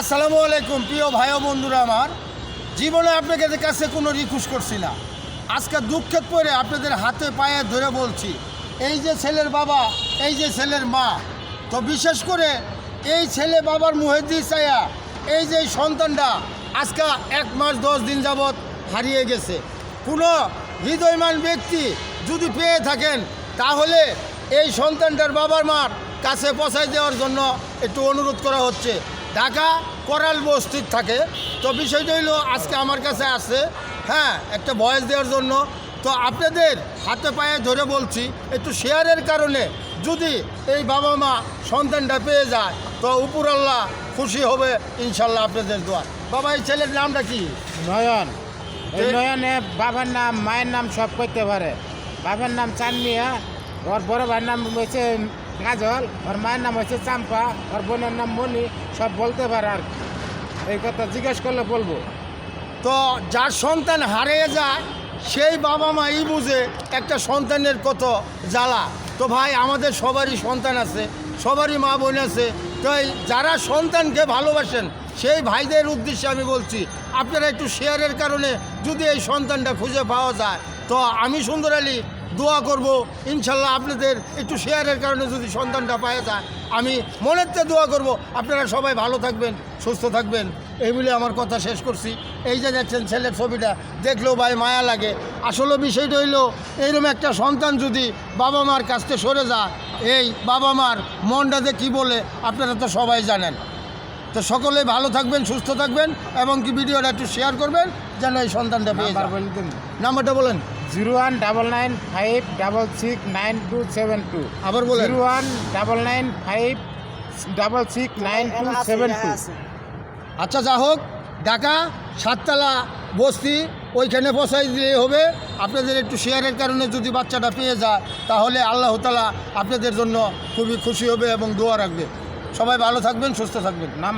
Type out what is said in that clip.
আসসালামু আলাইকুম প্রিয় ভাই ও বন্ধুরা, আমার জীবনে আপনাদের কাছে কোনো রিকোয়েস্ট করছি না। আজকে দুঃখের পরে আপনাদের হাতে পায়ে ধরে বলছি, এই যে ছেলের বাবা, এই যে ছেলের মা, তো বিশেষ করে এই ছেলে বাবার মুহে দিয়ে চাইয়া এই যে সন্তানটা আজকে 1 মাস 10 দিন যাবৎ হারিয়ে গেছে। কোনো হৃদয়মান ব্যক্তি যদি পেয়ে থাকেন তাহলে এই সন্তানটার বাবার মার কাছে পৌঁছায় দেওয়ার জন্য একটু অনুরোধ করা হচ্ছে। ঢাকা করাল বস্তির থাকে। তো বিষয়টা হইল আজকে আমার কাছে আসছে, হ্যাঁ, একটা ভয়েস দেওয়ার জন্য। তো আপনাদের হাতে পায়ে ধরে বলছি, একটু শেয়ারের কারণে যদি এই বাবা মা সন্তানটা পেয়ে যায় তো উপরাল্লাহ খুশি হবে ইনশাল্লাহ। আপনাদের দোয়া। বাবা, এই ছেলের নামটা কি? নয়ন। এই নয়নে বাবার নাম মায়ের নাম সব করতে পারে। বাবার নাম চানমিয়া, ওর বড় ভাইয়ের নাম হয়েছে কাজল, ওর মায়ের নাম হচ্ছে চাম্পা, ওর বোনের নাম মণি, সব বলতে পারে। আর এই কথা জিজ্ঞেস করলে বলবো। তো যার সন্তান হারিয়ে যায় সেই বাবা মাই বুঝে একটা সন্তানের কত জ্বালা। তো ভাই, আমাদের সবারই সন্তান আছে, সবারই মা বোন আছে। তো যারা সন্তানকে ভালোবাসেন সেই ভাইদের উদ্দেশ্যে আমি বলছি, আপনারা একটু শেয়ারের কারণে যদি এই সন্তানটা খুঁজে পাওয়া যায় তো আমি সুন্দর আলী দোয়া করব ইনশাল্লাহ। আপনাদের একটু শেয়ারের কারণে যদি সন্তানটা পাওয়া যায় আমি মনের থেকে দোয়া করব। আপনারা সবাই ভালো থাকবেন, সুস্থ থাকবেন, এই বলে আমার কথা শেষ করছি। এই যে দেখছেন ছেলের ছবিটা, দেখলেও ভাই মায়া লাগে। আসলে বিষয়টা হইল, এইরকম একটা সন্তান যদি বাবা মার কাছ থেকে সরে যায়, এই বাবা মার মনটাতে কী বলে আপনারা তো সবাই জানেন। তো সকলে ভালো থাকবেন, সুস্থ থাকবেন, এবং কি ভিডিওটা একটু শেয়ার করবেন যেন এই সন্তানটা পেয়ে যায়। নাম্বারটা বলেন। 01995669272। আবার বলেন। 01995669272। আচ্ছা, যা হোক, ঢাকা 7 তলা বস্তি, ওইখানে পৌঁছাই দিলে হবে। আপনাদের একটু শেয়ারের কারণে যদি বাচ্চাটা পেয়ে যায় তাহলে আল্লাহ তাআলা আপনাদের জন্য খুবই খুশি হবে এবং দোয়া রাখবে। সবাই ভালো থাকবেন, সুস্থ থাকবেন। নাম